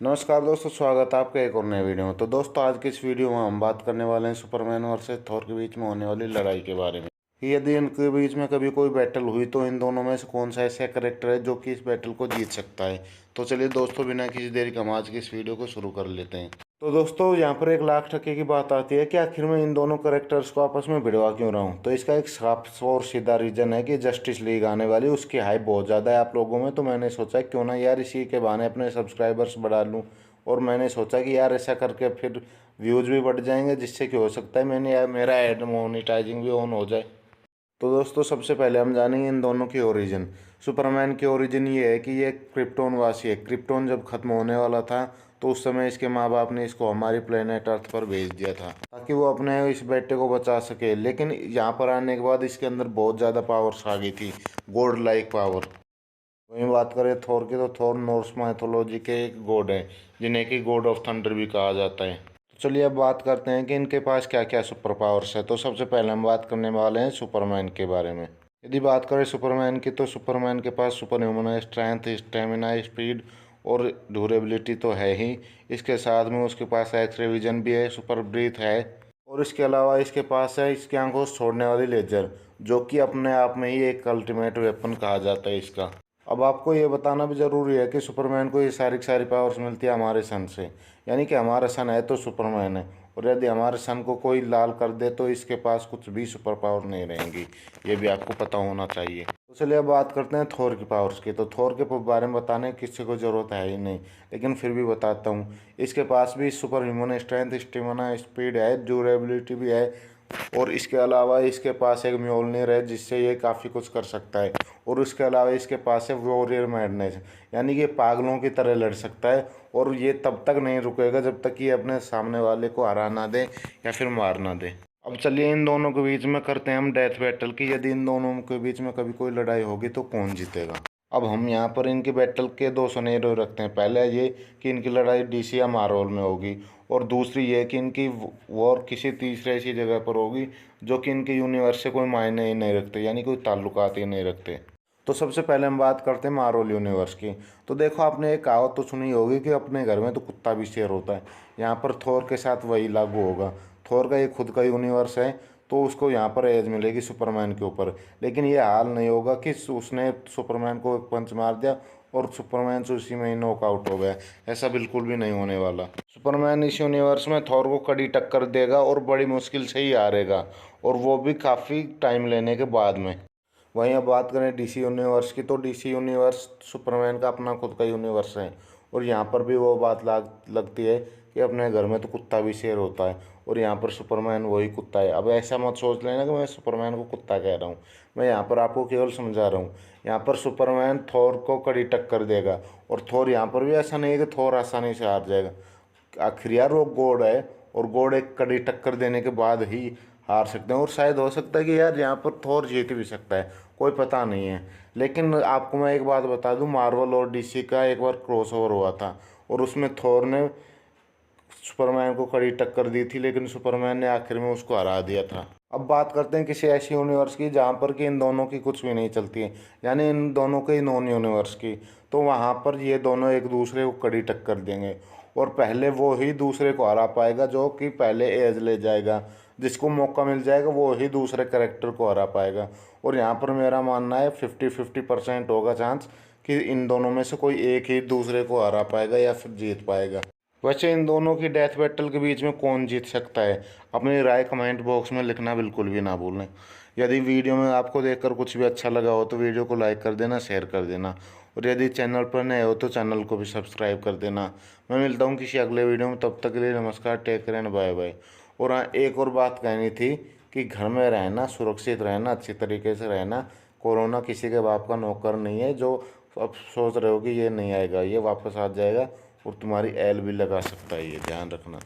नमस्कार दोस्तों, स्वागत है आपका एक और नए वीडियो में। तो दोस्तों, आज की इस वीडियो में हम बात करने वाले हैं सुपरमैन वर्सेस थॉर के बीच में होने वाली लड़ाई के बारे में कि यदि इनके बीच में कभी कोई बैटल हुई तो इन दोनों में से कौन सा ऐसा कैरेक्टर है जो कि इस बैटल को जीत सकता है। तो चलिए दोस्तों, बिना किसी देरी के हम आज की इस वीडियो को शुरू कर लेते हैं। तो दोस्तों, यहाँ पर एक लाख टके की बात आती है कि आखिर में इन दोनों कैरेक्टर्स को आपस में भिड़वा क्यों रहा हूँ। तो इसका एक साफ और सीधा रीज़न है कि जस्टिस लीग आने वाली, उसकी हाइप बहुत ज़्यादा है आप लोगों में। तो मैंने सोचा क्यों ना यार इसी के बहाने अपने सब्सक्राइबर्स बढ़ा लूँ, और मैंने सोचा कि यार ऐसा करके फिर व्यूज़ भी बढ़ जाएंगे, जिससे कि हो सकता है मैंने यार मेरा एड मोनेटाइजिंग भी ऑन हो जाए। तो दोस्तों, सबसे पहले हम जानेंगे इन दोनों की ओरिजिन। सुपरमैन की ओरिजिन ये है कि ये क्रिप्टोन वासी है। क्रिप्टोन जब खत्म होने वाला था तो उस समय इसके माँ बाप ने इसको हमारी प्लेनेट अर्थ पर भेज दिया था ताकि वो अपने इस बेटे को बचा सके। लेकिन यहाँ पर आने के बाद इसके अंदर बहुत ज़्यादा पावर्स आ गई थी, गॉड लाइक पावर। वहीं बात करें थोर की, तो थोर नॉर्स माइथोलॉजी के एक गॉड हैं, जिन्हें कि गॉड ऑफ थंडर भी कहा जाता है। तो चलिए अब बात करते हैं कि इनके पास क्या क्या सुपर पावर्स है। तो सबसे पहले हम बात करने वाले हैं सुपरमैन के बारे में। यदि बात करें सुपरमैन की, तो सुपरमैन के पास super human strength, stamina, speed और ड्यूरेबिलिटी तो है ही। इसके साथ में उसके पास एक्सरे विजन भी है, सुपर ब्रीथ है, और इसके अलावा इसके पास है इसकी आंखों से छोड़ने वाली लेजर, जो कि अपने आप में ही एक अल्टीमेट वेपन कहा जाता है इसका। अब आपको ये बताना भी ज़रूरी है कि सुपरमैन को ये सारी की सारी पावर्स मिलती है हमारे सन से। यानी कि हमारा सन है तो सुपरमैन है, और यदि हमारे सन को कोई लाल कर दे तो इसके पास कुछ भी सुपर पावर नहीं रहेंगी। ये भी आपको पता होना चाहिए। तो चलिए अब बात करते हैं थोर की पावर्स की। तो थोर के बारे में बताने की किसी को ज़रूरत है ही नहीं, लेकिन फिर भी बताता हूँ। इसके पास भी super human strength, stamina, speed है, ड्यूरेबिलिटी भी है, और इसके अलावा इसके पास एक म्योलनिर है जिससे ये काफ़ी कुछ कर सकता है। और उसके अलावा इसके पास है वॉरियर मैडनेस, यानी कि पागलों की तरह लड़ सकता है, और ये तब तक नहीं रुकेगा जब तक ये अपने सामने वाले को हरा ना दे या फिर मार ना दे। अब चलिए इन दोनों के बीच में करते हैं हम डेथ बैटल की। यदि इन दोनों के बीच में कभी कोई लड़ाई होगी तो कौन जीतेगा। अब हम यहाँ पर इनके बैटल के दो सिनेरियो रखते हैं। पहले ये कि इनकी लड़ाई डीसी या मार्वल में होगी, और दूसरी ये कि इनकी वॉर किसी तीसरे ऐसी जगह पर होगी जो कि इनके यूनिवर्स से कोई मायने ही नहीं रखते, यानी कोई ताल्लुकात ही नहीं रखते। तो सबसे पहले हम बात करते हैं मार्वल यूनिवर्स की। तो देखो, आपने एक कहावत तो सुनी होगी कि अपने घर में तो कुत्ता भी शेर होता है। यहाँ पर थोर के साथ वही लागू होगा। थोर का एक खुद का यूनिवर्स है, तो उसको यहाँ पर एज मिलेगी सुपरमैन के ऊपर। लेकिन ये हाल नहीं होगा कि उसने सुपरमैन को एक पंच मार दिया और सुपरमैन से उसी में ही नॉकआउट हो गया। ऐसा बिल्कुल भी नहीं होने वाला। सुपरमैन इस यूनिवर्स में थॉर को कड़ी टक्कर देगा और बड़ी मुश्किल से ही हारेगा, और वो भी काफ़ी टाइम लेने के बाद में। वहीं अब बात करें डीसी यूनिवर्स की, तो डीसी यूनिवर्स सुपरमैन का अपना खुद का यूनिवर्स है, और यहाँ पर भी वो बात लगती है कि अपने घर में तो कुत्ता भी शेर होता है, और यहाँ पर सुपरमैन वही कुत्ता है। अब ऐसा मत सोच लेना कि मैं सुपरमैन को कुत्ता कह रहा हूँ, मैं यहाँ पर आपको केवल समझा रहा हूँ। यहाँ पर सुपरमैन थोर को कड़ी टक्कर देगा, और थोर यहाँ पर भी ऐसा नहीं है कि थोर आसानी से हार जाएगा। आखिर यार वो गॉड है, और गॉड एक कड़ी टक्कर देने के बाद ही हार सकते हैं, और शायद हो सकता है कि यार यहाँ पर थोर जीत भी सकता है, कोई पता नहीं है। लेकिन आपको मैं एक बात बता दूं, मार्वल और डीसी का एक बार क्रॉसओवर हुआ था, और उसमें थोर ने सुपरमैन को कड़ी टक्कर दी थी, लेकिन सुपरमैन ने आखिर में उसको हरा दिया था। अब बात करते हैं किसी ऐसी यूनिवर्स की जहाँ पर कि इन दोनों की कुछ भी नहीं चलती है, यानी इन दोनों के नॉन यूनिवर्स की। तो वहाँ पर ये दोनों एक दूसरे को कड़ी टक्कर देंगे, और पहले वो ही दूसरे को हरा पाएगा जो कि पहले एज ले जाएगा। जिसको मौका मिल जाएगा वो ही दूसरे करेक्टर को हरा पाएगा। और यहाँ पर मेरा मानना है 50-50% होगा चांस कि इन दोनों में से कोई एक ही दूसरे को हरा पाएगा या फिर जीत पाएगा। वैसे इन दोनों की डेथ बैटल के बीच में कौन जीत सकता है, अपनी राय कमेंट बॉक्स में लिखना बिल्कुल भी ना भूलें। यदि वीडियो में आपको देखकर कुछ भी अच्छा लगा हो तो वीडियो को लाइक कर देना, शेयर कर देना, और यदि चैनल पर नए हो तो चैनल को भी सब्सक्राइब कर देना। मैं मिलता हूँ किसी अगले वीडियो में, तब तक के लिए नमस्कार, take care and bye bye. और हाँ, एक और बात कहनी थी कि घर में रहना, सुरक्षित रहना, अच्छी तरीके से रहना। कोरोना किसी के बाप का नौकर नहीं है। जो अब सोच रहे हो कि ये नहीं आएगा, ये वापस आ जाएगा, और तुम्हारी एल भी लगा सकता है, ये ध्यान रखना।